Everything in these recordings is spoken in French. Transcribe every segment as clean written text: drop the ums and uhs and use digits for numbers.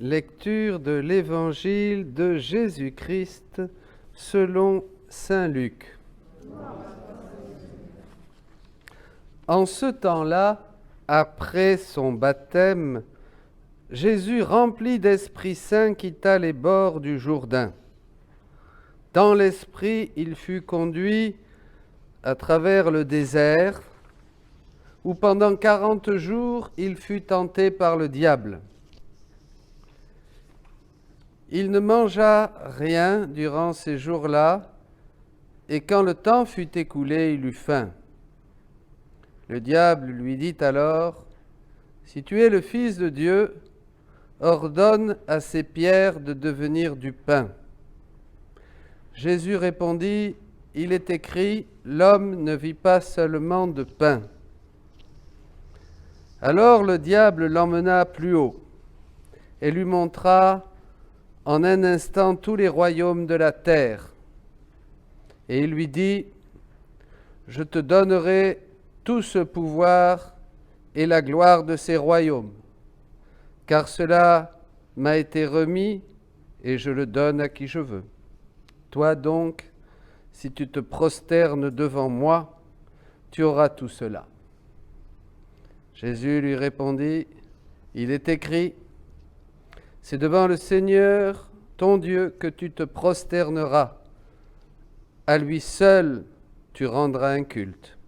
Lecture de l'Évangile de Jésus-Christ selon saint Luc. En ce temps-là, après son baptême, Jésus, rempli d'Esprit Saint, quitta les bords du Jourdain. Dans l'Esprit, il fut conduit à travers le désert, où pendant 40 jours, il fut tenté par le diable. Il ne mangea rien durant ces jours-là, et quand le temps fut écoulé, il eut faim. Le diable lui dit alors, « Si tu es le Fils de Dieu, ordonne à ces pierres de devenir du pain. » Jésus répondit, « Il est écrit, l'homme ne vit pas seulement de pain. » Alors le diable l'emmena plus haut et lui montra en un instant tous les royaumes de la terre. Et il lui dit, « Je te donnerai tout ce pouvoir et la gloire de ces royaumes, car cela m'a été remis et je le donne à qui je veux. Toi donc, si tu te prosternes devant moi, tu auras tout cela. » Jésus lui répondit, « Il est écrit, c'est devant le Seigneur, ton Dieu, que tu te prosterneras. À lui seul, tu rendras un culte. »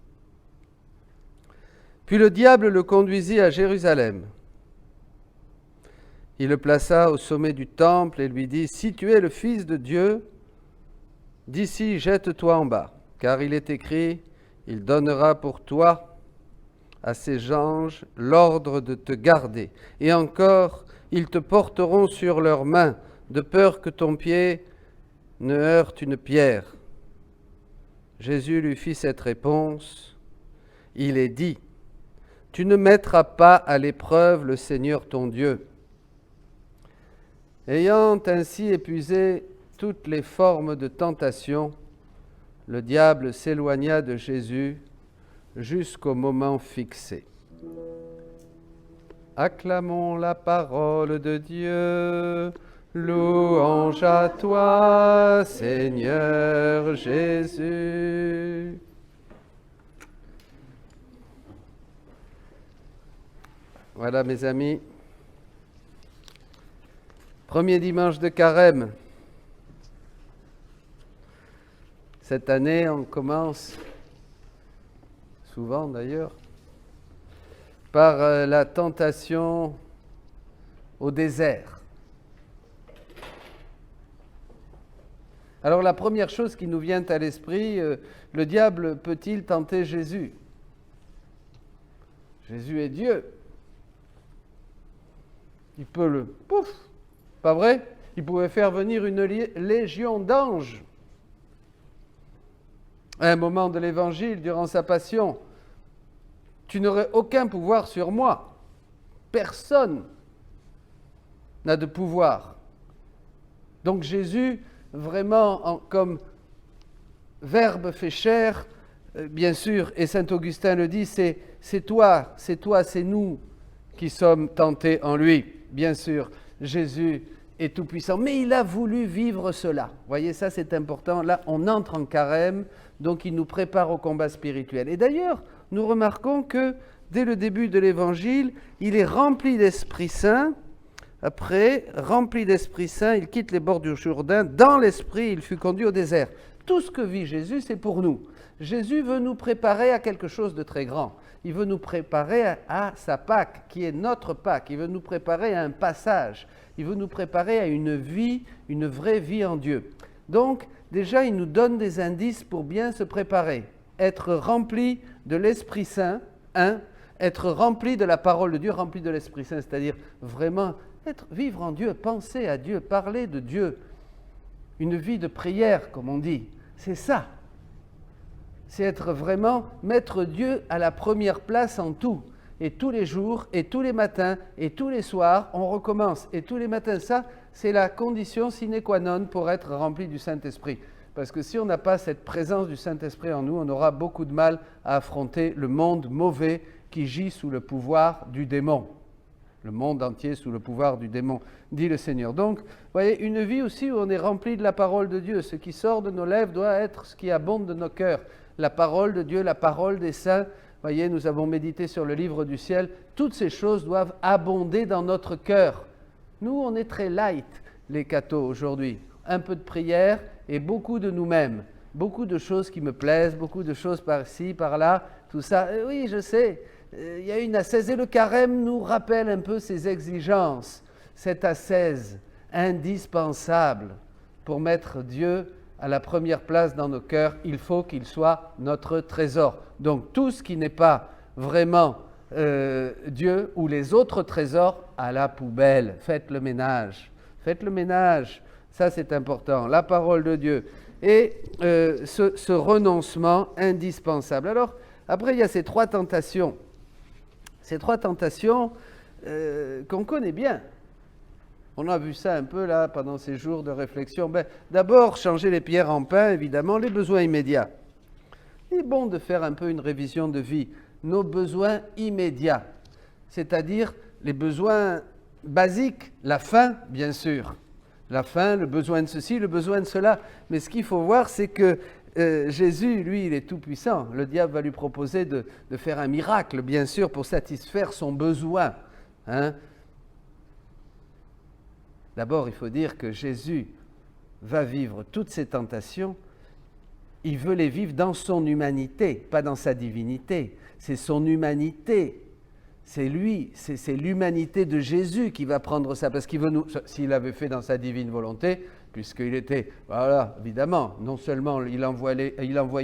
Puis le diable le conduisit à Jérusalem. Il le plaça au sommet du temple et lui dit, « Si tu es le Fils de Dieu, d'ici jette-toi en bas, car il est écrit, il donnera pour toi à ses anges l'ordre de te garder. Et encore, ils te porteront sur leurs mains, de peur que ton pied ne heurte une pierre. » Jésus lui fit cette réponse, « Il est dit, tu ne mettras pas à l'épreuve le Seigneur ton Dieu. » Ayant ainsi épuisé toutes les formes de tentation, le diable s'éloigna de Jésus jusqu'au moment fixé. Acclamons la parole de Dieu. Louange à toi, Seigneur Jésus. Voilà, mes amis. Premier dimanche de Carême. Cette année, on commence, souvent d'ailleurs, par la tentation au désert. Alors la première chose qui nous vient à l'esprit, le diable peut-il tenter Jésus? Jésus est Dieu. Il peut le... Pouf! Pas vrai? Il pouvait faire venir une légion d'anges. À un moment de l'Évangile, durant sa passion, tu n'aurais aucun pouvoir sur moi. Personne n'a de pouvoir. Donc Jésus, vraiment comme Verbe fait chair, bien sûr, et saint Augustin le dit, c'est toi, c'est nous qui sommes tentés en lui. Bien sûr, Jésus est tout-puissant, mais il a voulu vivre cela. Vous voyez, ça c'est important. Là, on entre en carême, donc il nous prépare au combat spirituel. Et d'ailleurs, nous remarquons que dès le début de l'Évangile, il est rempli d'Esprit Saint. Après, rempli d'Esprit Saint, il quitte les bords du Jourdain. Dans l'Esprit, il fut conduit au désert. Tout ce que vit Jésus, c'est pour nous. Jésus veut nous préparer à quelque chose de très grand. Il veut nous préparer à sa Pâque, qui est notre Pâque. Il veut nous préparer à un passage. Il veut nous préparer à une vie, une vraie vie en Dieu. Donc, déjà, il nous donne des indices pour bien se préparer. Être rempli de l'Esprit Saint, être rempli de la parole de Dieu, rempli de l'Esprit Saint, c'est-à-dire vraiment vivre en Dieu, penser à Dieu, parler de Dieu. Une vie de prière, comme on dit. C'est ça. C'est être vraiment, mettre Dieu à la première place en tout. Et tous les jours, et tous les matins, et tous les soirs, on recommence. Et tous les matins, ça, c'est la condition sine qua non pour être rempli du Saint-Esprit. Parce que si on n'a pas cette présence du Saint-Esprit en nous, on aura beaucoup de mal à affronter le monde mauvais qui gît sous le pouvoir du démon. le monde entier sous le pouvoir du démon, dit le Seigneur. Donc, vous voyez, une vie aussi où on est rempli de la parole de Dieu. Ce qui sort de nos lèvres doit être ce qui abonde de nos cœurs. La parole de Dieu, la parole des saints. Vous voyez, nous avons médité sur le livre du ciel. Toutes ces choses doivent abonder dans notre cœur. Nous, on est très light, les cathos, aujourd'hui. Un peu de prière et beaucoup de nous-mêmes. Beaucoup de choses qui me plaisent, beaucoup de choses par-ci, par-là, tout ça. Oui, je sais, il y a une ascèse. Et le carême nous rappelle un peu ces exigences, cette ascèse indispensable pour mettre Dieu à la première place dans nos cœurs. Il faut qu'il soit notre trésor. Donc tout ce qui n'est pas vraiment Dieu ou les autres trésors, à la poubelle. Faites le ménage. Faites le ménage. Ça, c'est important. La parole de Dieu. Et ce renoncement indispensable. Alors, après, il y a ces trois tentations. Ces trois tentations qu'on connaît bien. On a vu ça un peu là pendant ces jours de réflexion. D'abord, changer les pierres en pain, évidemment, les besoins immédiats. Il est bon de faire un peu une révision de vie. Nos besoins immédiats, c'est-à-dire les besoins basiques, la faim, bien sûr. La faim, le besoin de ceci, le besoin de cela. Mais ce qu'il faut voir, c'est que Jésus, lui, il est tout puissant. Le diable va lui proposer de faire un miracle, bien sûr, pour satisfaire son besoin. Hein? D'abord, il faut dire que Jésus va vivre toutes ces tentations. Il veut les vivre dans son humanité, pas dans sa divinité. C'est son humanité. C'est lui, c'est l'humanité de Jésus qui va prendre ça, parce qu'il veut nous, s'il l'avait fait dans sa divine volonté, puisqu'il était, voilà, évidemment, non seulement il envoyait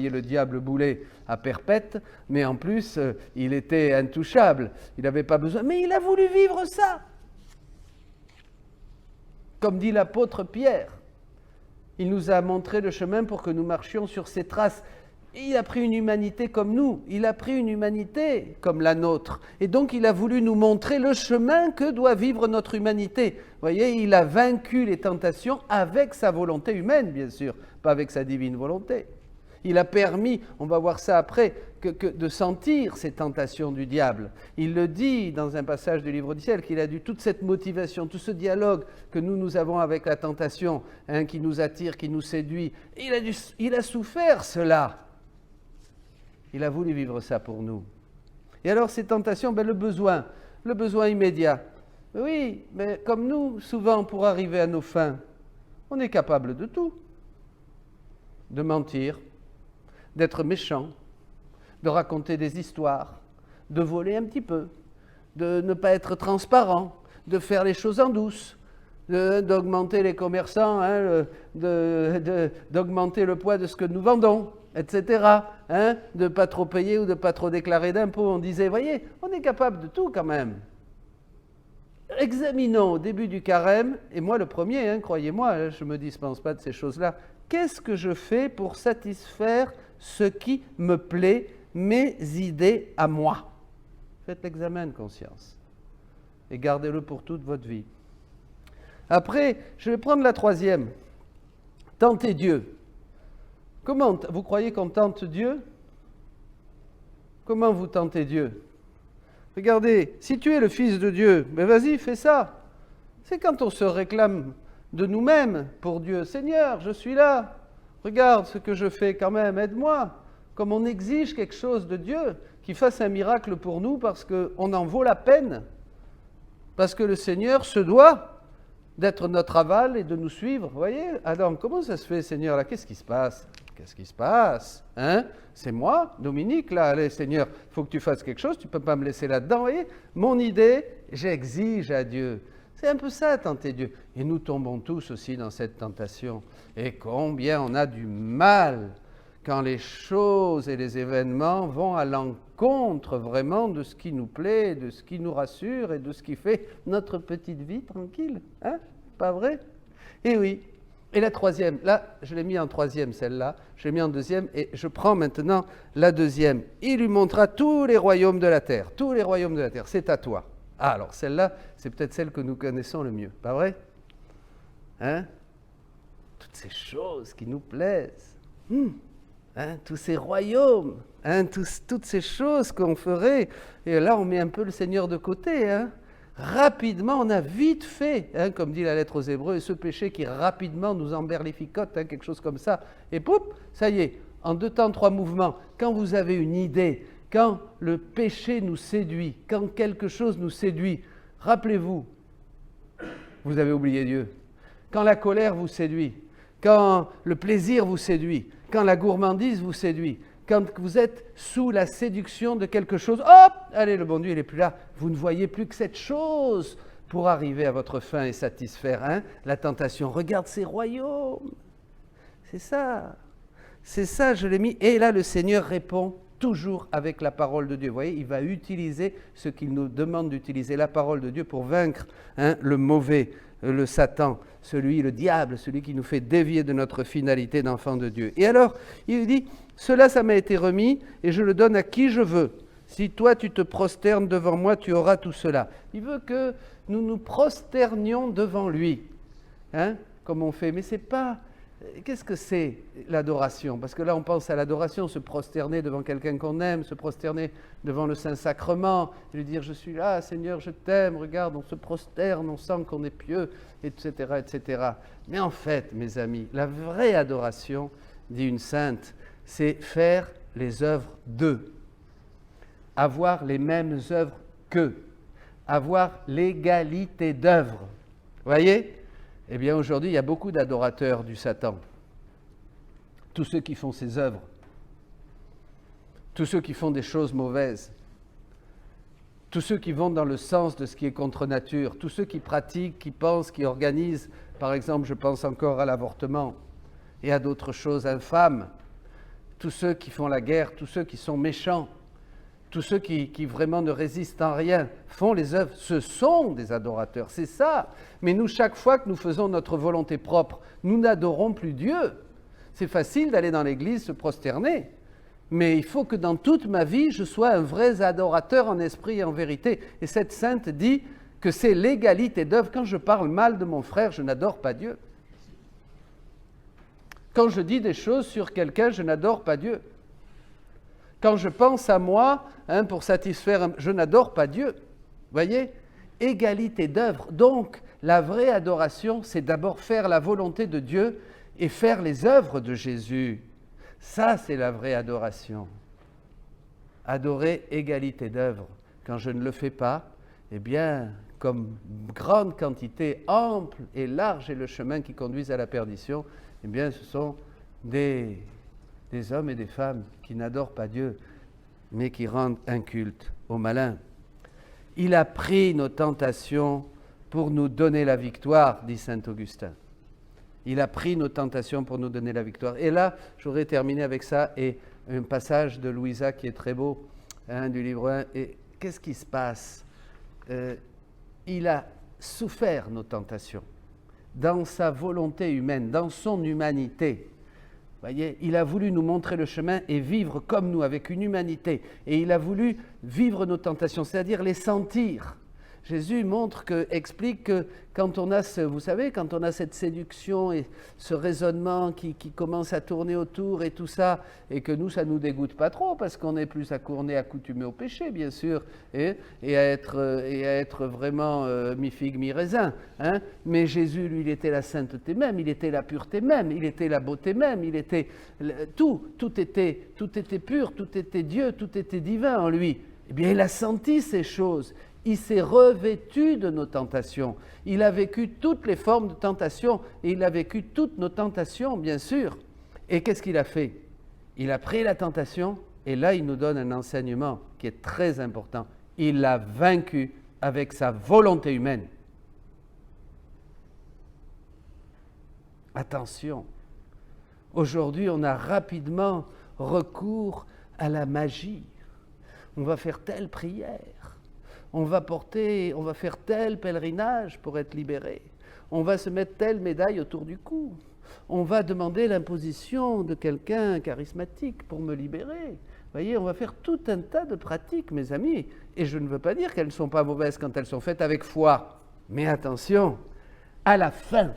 le diable bouler à perpète, mais en plus, il était intouchable, il n'avait pas besoin, mais il a voulu vivre ça. Comme dit l'apôtre Pierre, il nous a montré le chemin pour que nous marchions sur ses traces. Il a pris une humanité comme nous, il a pris une humanité comme la nôtre. Et donc il a voulu nous montrer le chemin que doit vivre notre humanité. Vous voyez, il a vaincu les tentations avec sa volonté humaine, bien sûr, pas avec sa divine volonté. Il a permis, on va voir ça après, de sentir ces tentations du diable. Il le dit dans un passage du livre du ciel, qu'il a dû toute cette motivation, tout ce dialogue que nous avons avec la tentation, hein, qui nous attire, qui nous séduit. Il a souffert cela. Il a voulu vivre ça pour nous. Et alors ces tentations, le besoin immédiat. Oui, mais comme nous, souvent pour arriver à nos fins, on est capable de tout. De mentir, d'être méchant, de raconter des histoires, de voler un petit peu, de ne pas être transparent, de faire les choses en douce, d'augmenter les commerçants, hein, d'augmenter le poids de ce que nous vendons, etc. Hein, de ne pas trop payer ou de ne pas trop déclarer d'impôts. On disait, voyez, on est capable de tout quand même. Examinons au début du carême, et moi le premier, hein, croyez-moi, je ne me dispense pas de ces choses-là. Qu'est-ce que je fais pour satisfaire ce qui me plaît, mes idées à moi? Faites l'examen de conscience et gardez-le pour toute votre vie. Après, je vais prendre la troisième. Tenter Dieu. Comment vous croyez qu'on tente Dieu? Comment vous tentez Dieu? Regardez, si tu es le Fils de Dieu, vas-y, fais ça. C'est quand on se réclame de nous-mêmes pour Dieu. Seigneur, je suis là. Regarde ce que je fais quand même, aide-moi. Comme on exige quelque chose de Dieu, qu'il fasse un miracle pour nous parce qu'on en vaut la peine. Parce que le Seigneur se doit d'être notre aval et de nous suivre. Vous voyez, Adam, comment ça se fait, Seigneur, là? Qu'est-ce qui se passe? Qu'est-ce qui se passe? Hein? C'est moi, Dominique, là, allez, Seigneur, il faut que tu fasses quelque chose, tu ne peux pas me laisser là-dedans. Vous voyez, mon idée, j'exige à Dieu. C'est un peu ça, tenter Dieu. Et nous tombons tous aussi dans cette tentation. Et combien on a du mal quand les choses et les événements vont à l'encontre vraiment de ce qui nous plaît, de ce qui nous rassure et de ce qui fait notre petite vie tranquille. Hein? Pas vrai? Et oui. Et la troisième, là, je l'ai mis en troisième, celle-là, je l'ai mis en deuxième, et je prends maintenant la deuxième. Il lui montra tous les royaumes de la terre. Tous les royaumes de la terre, c'est à toi. Ah, alors celle-là, c'est peut-être celle que nous connaissons le mieux, pas vrai? Hein? Toutes ces choses qui nous plaisent. Hein, tous ces royaumes, hein, toutes ces choses qu'on ferait. Et là, on met un peu le Seigneur de côté. Hein. rapidement, on a vite fait, comme dit la lettre aux Hébreux, et ce péché qui rapidement nous emberlificote, quelque chose comme ça, et poup, ça y est, en 2 temps, 3 mouvements, quand vous avez une idée, quand le péché nous séduit, quand quelque chose nous séduit, rappelez-vous, vous avez oublié Dieu. Quand la colère vous séduit, quand le plaisir vous séduit, quand la gourmandise vous séduit, quand vous êtes sous la séduction de quelque chose, hop, allez, le bon Dieu, il n'est plus là. Vous ne voyez plus que cette chose pour arriver à votre fin et satisfaire la tentation. Regarde ces royaumes. C'est ça, je l'ai mis. Et là, le Seigneur répond toujours avec la parole de Dieu. Vous voyez, il va utiliser ce qu'il nous demande d'utiliser, la parole de Dieu, pour vaincre le mauvais, le Satan, le diable, celui qui nous fait dévier de notre finalité d'enfant de Dieu. Et alors, il dit, cela, ça m'a été remis et je le donne à qui je veux. Si toi, tu te prosternes devant moi, tu auras tout cela. Il veut que nous nous prosternions devant lui, comme on fait. Mais c'est pas... Qu'est-ce que c'est l'adoration? Parce que là, on pense à l'adoration, se prosterner devant quelqu'un qu'on aime, se prosterner devant le Saint-Sacrement, lui dire « Je suis là, Seigneur, je t'aime, regarde, on se prosterne, on sent qu'on est pieux, etc. etc. » Mais en fait, mes amis, la vraie adoration, dit une sainte, c'est faire les œuvres d'eux, avoir les mêmes œuvres qu'eux, avoir l'égalité d'œuvres. Vous voyez ? Eh bien, aujourd'hui, il y a beaucoup d'adorateurs du Satan. Tous ceux qui font ces œuvres, tous ceux qui font des choses mauvaises, tous ceux qui vont dans le sens de ce qui est contre nature, tous ceux qui pratiquent, qui pensent, qui organisent, par exemple, je pense encore à l'avortement et à d'autres choses infâmes, tous ceux qui font la guerre, tous ceux qui sont méchants, tous ceux qui vraiment ne résistent en rien, font les œuvres, ce sont des adorateurs, c'est ça. Mais nous, chaque fois que nous faisons notre volonté propre, nous n'adorons plus Dieu. C'est facile d'aller dans l'église se prosterner, mais il faut que dans toute ma vie, je sois un vrai adorateur en esprit et en vérité. Et cette sainte dit que c'est l'égalité d'œuvre. Quand je parle mal de mon frère, je n'adore pas Dieu. Quand je dis des choses sur quelqu'un, je n'adore pas Dieu. Quand je pense à moi, pour satisfaire, je n'adore pas Dieu. Vous voyez ? Égalité d'œuvre. Donc, la vraie adoration, c'est d'abord faire la volonté de Dieu et faire les œuvres de Jésus. Ça, c'est la vraie adoration. Adorer égalité d'œuvre. Quand je ne le fais pas, eh bien, comme grande quantité, ample et large est le chemin qui conduit à la perdition, eh bien, ce sont des hommes et des femmes qui n'adorent pas Dieu, mais qui rendent un culte au malin. Il a pris nos tentations pour nous donner la victoire, dit saint Augustin. Il a pris nos tentations pour nous donner la victoire. Et là, j'aurais terminé avec ça, et un passage de Louisa qui est très beau, du livre 1. Et qu'est-ce qui se passe? Il a souffert nos tentations, dans sa volonté humaine, dans son humanité. Voyez, il a voulu nous montrer le chemin et vivre comme nous, avec une humanité. Et il a voulu vivre nos tentations, c'est-à-dire les sentir. Jésus explique que quand on a vous savez, quand on a cette séduction et ce raisonnement qui commence à tourner autour et tout ça, et que nous, ça ne nous dégoûte pas trop, parce qu'on est plus accoutumé au péché, bien sûr, et à être vraiment mi-figue, mi-raisin. Mais Jésus, lui, il était la sainteté même, il était la pureté même, il était la beauté même, il était tout était pur, tout était Dieu, tout était divin en lui. Eh bien, il a senti ces choses. Il s'est revêtu de nos tentations. Il a vécu toutes les formes de tentation et il a vécu toutes nos tentations, bien sûr. Et qu'est-ce qu'il a fait? Il a pris la tentation et là, il nous donne un enseignement qui est très important. Il l'a vaincu avec sa volonté humaine. Attention, aujourd'hui, on a rapidement recours à la magie. On va faire telle prière. On va faire tel pèlerinage pour être libéré. On va se mettre telle médaille autour du cou. On va demander l'imposition de quelqu'un charismatique pour me libérer. Vous voyez, on va faire tout un tas de pratiques, mes amis. Et je ne veux pas dire qu'elles ne sont pas mauvaises quand elles sont faites avec foi. Mais attention, à la fin,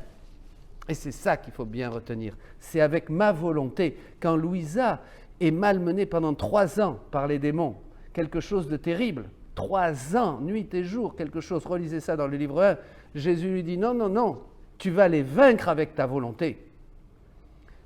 et c'est ça qu'il faut bien retenir, c'est avec ma volonté. Quand Louisa est malmenée pendant 3 ans par les démons, quelque chose de terrible, 3 ans, nuit et jour, quelque chose. Relisez ça dans le livre 1. Jésus lui dit, non, non, non, tu vas les vaincre avec ta volonté.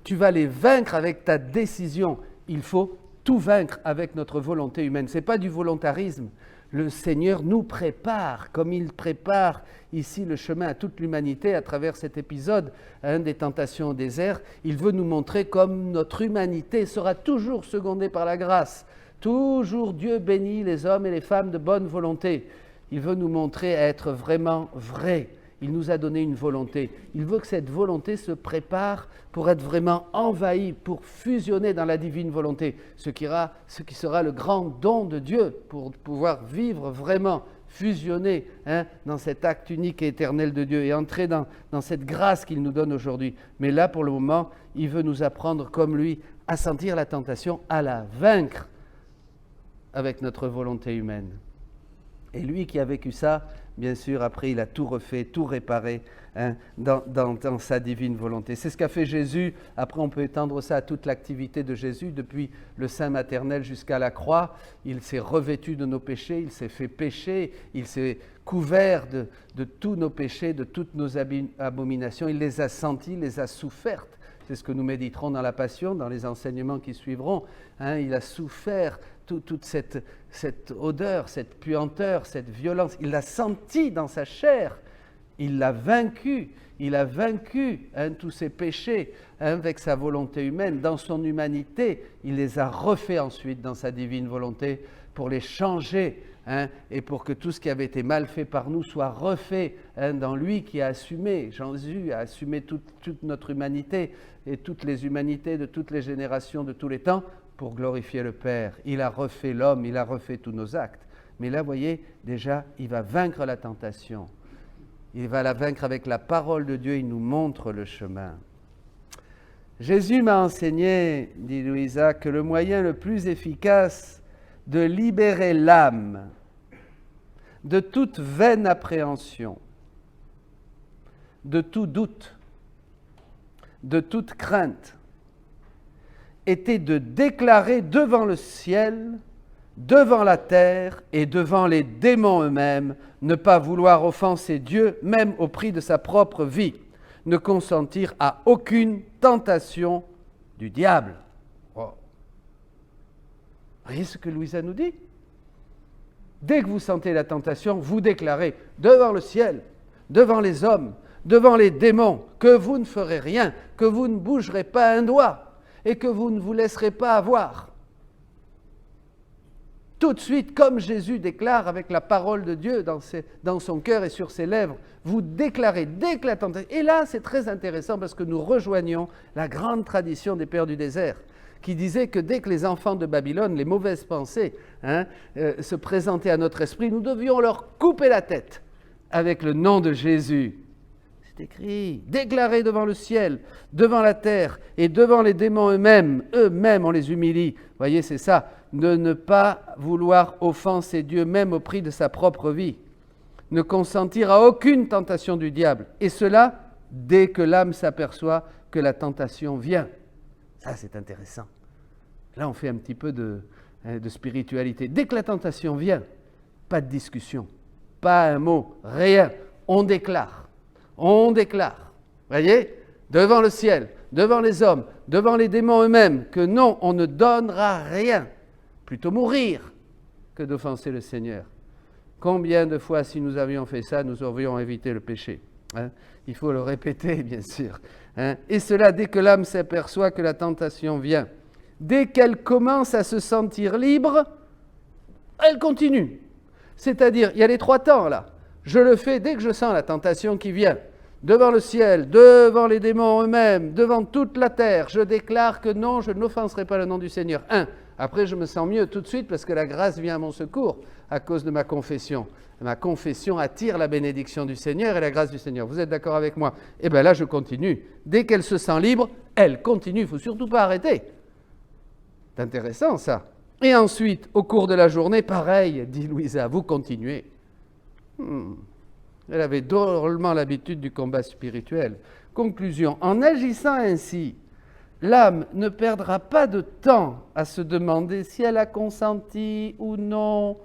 Tu vas les vaincre avec ta décision. Il faut tout vaincre avec notre volonté humaine. Ce n'est pas du volontarisme. Le Seigneur nous prépare, comme il prépare ici le chemin à toute l'humanité à travers cet épisode des tentations au désert. Il veut nous montrer comme notre humanité sera toujours secondée par la grâce. Toujours Dieu bénit les hommes et les femmes de bonne volonté. Il veut nous montrer être vraiment vrai. Il nous a donné une volonté. Il veut que cette volonté se prépare pour être vraiment envahie, pour fusionner dans la divine volonté, ce qui sera le grand don de Dieu pour pouvoir vivre vraiment, fusionner dans cet acte unique et éternel de Dieu et entrer dans cette grâce qu'il nous donne aujourd'hui. Mais là, pour le moment, il veut nous apprendre, comme lui, à sentir la tentation, à la vaincre avec notre volonté humaine. Et lui qui a vécu ça, bien sûr, après il a tout refait, tout réparé dans sa divine volonté. C'est ce qu'a fait Jésus. Après, on peut étendre ça à toute l'activité de Jésus, depuis le sein maternel jusqu'à la croix. Il s'est revêtu de nos péchés, il s'est fait pécher, il s'est couvert de tous nos péchés, de toutes nos abominations. Il les a senties, les a souffertes. C'est ce que nous méditerons dans la Passion, dans les enseignements qui suivront. Il a souffert toute cette odeur, cette puanteur, cette violence. Il l'a senti dans sa chair. Il l'a vaincu. Il a vaincu tous ses péchés avec sa volonté humaine. Dans son humanité, il les a refaits ensuite dans sa divine volonté pour les changer et pour que tout ce qui avait été mal fait par nous soit refait dans lui qui a assumé. Jésus a assumé toute notre humanité et toutes les humanités de toutes les générations de tous les temps pour glorifier le Père. Il a refait l'homme, il a refait tous nos actes. Mais là, vous voyez, déjà, il va vaincre la tentation. Il va la vaincre avec la parole de Dieu, il nous montre le chemin. Jésus m'a enseigné, dit Louisa, que le moyen le plus efficace de libérer l'âme de toute vaine appréhension, de tout doute, de toute crainte, était de déclarer devant le ciel, devant la terre et devant les démons eux-mêmes, ne pas vouloir offenser Dieu, même au prix de sa propre vie, ne consentir à aucune tentation du diable. Oh. Voyez ce que Louisa nous dit? Dès que vous sentez la tentation, vous déclarez devant le ciel, devant les hommes, devant les démons, que vous ne ferez rien, que vous ne bougerez pas un doigt et que vous ne vous laisserez pas avoir. Tout de suite, comme Jésus déclare avec la parole de Dieu dans son cœur et sur ses lèvres, vous déclarez dès que la tentation... Et là, c'est très intéressant parce que nous rejoignons la grande tradition des pères du désert qui disait que dès que les enfants de Babylone, les mauvaises pensées se présentaient à notre esprit, nous devions leur couper la tête avec le nom de Jésus. C'est écrit, déclaré devant le ciel, devant la terre et devant les démons eux-mêmes on les humilie. Vous voyez, c'est ça, de ne pas vouloir offenser Dieu même au prix de sa propre vie, ne consentir à aucune tentation du diable, et cela dès que l'âme s'aperçoit que la tentation vient. Ça, c'est intéressant. Là, on fait un petit peu de spiritualité. Dès que la tentation vient, pas de discussion, pas un mot, rien, on déclare. On déclare, voyez, devant le ciel, devant les hommes, devant les démons eux-mêmes, que non, on ne donnera rien, plutôt mourir que d'offenser le Seigneur. Combien de fois, si nous avions fait ça, nous aurions évité le péché? Il faut le répéter, bien sûr. Et cela dès que l'âme s'aperçoit que la tentation vient. Dès qu'elle commence à se sentir libre, elle continue. C'est-à-dire, il y a les 3 temps là. Je le fais dès que je sens la tentation qui vient. Devant le ciel, devant les démons eux-mêmes, devant toute la terre, je déclare que non, je n'offenserai pas le nom du Seigneur. Après, je me sens mieux tout de suite parce que la grâce vient à mon secours à cause de ma confession. Ma confession attire la bénédiction du Seigneur et la grâce du Seigneur. Vous êtes d'accord avec moi? Eh bien là, je continue. Dès qu'elle se sent libre, elle continue. Il ne faut surtout pas arrêter. C'est intéressant ça. Et ensuite, au cours de la journée, pareil, dit Louisa, vous continuez. Elle avait drôlement l'habitude du combat spirituel. Conclusion, en agissant ainsi, l'âme ne perdra pas de temps à se demander si elle a consenti ou non,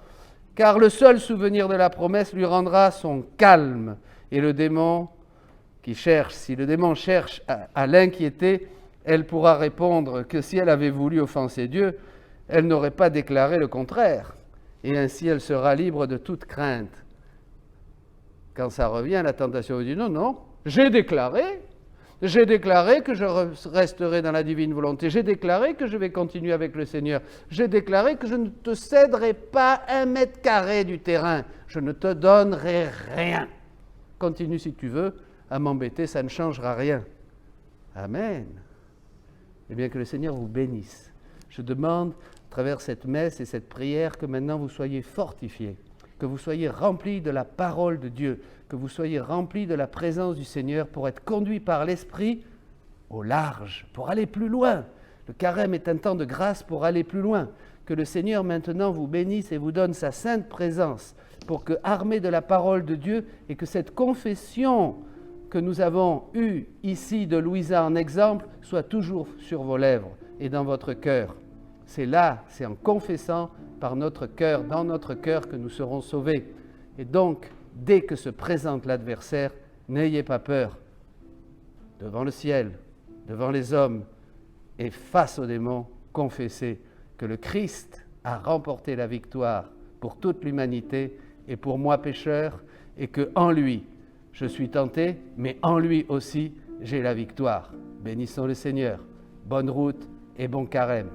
car le seul souvenir de la promesse lui rendra son calme. Et le démon si le démon cherche à l'inquiéter, elle pourra répondre que si elle avait voulu offenser Dieu, elle n'aurait pas déclaré le contraire. Et ainsi, elle sera libre de toute crainte. Quand ça revient, la tentation vous dit non, j'ai déclaré que je resterai dans la divine volonté, j'ai déclaré que je vais continuer avec le Seigneur, j'ai déclaré que je ne te céderai pas 1 mètre carré du terrain, je ne te donnerai rien. Continue si tu veux à m'embêter, ça ne changera rien. Amen. Eh bien, que le Seigneur vous bénisse. Je demande, à travers cette messe et cette prière, que maintenant vous soyez fortifiés, que vous soyez remplis de la parole de Dieu, que vous soyez remplis de la présence du Seigneur pour être conduits par l'Esprit au large, pour aller plus loin. Le carême est un temps de grâce pour aller plus loin. Que le Seigneur maintenant vous bénisse et vous donne sa sainte présence pour que, armés de la parole de Dieu, et que cette confession que nous avons eue ici de Louisa en exemple soit toujours sur vos lèvres et dans votre cœur. C'est là, c'est en confessant par notre cœur, dans notre cœur, que nous serons sauvés. Et donc, dès que se présente l'adversaire, n'ayez pas peur. Devant le ciel, devant les hommes et face aux démons, confessez que le Christ a remporté la victoire pour toute l'humanité et pour moi pécheur, et qu'en lui, je suis tenté, mais en lui aussi, j'ai la victoire. Bénissons le Seigneur. Bonne route et bon carême.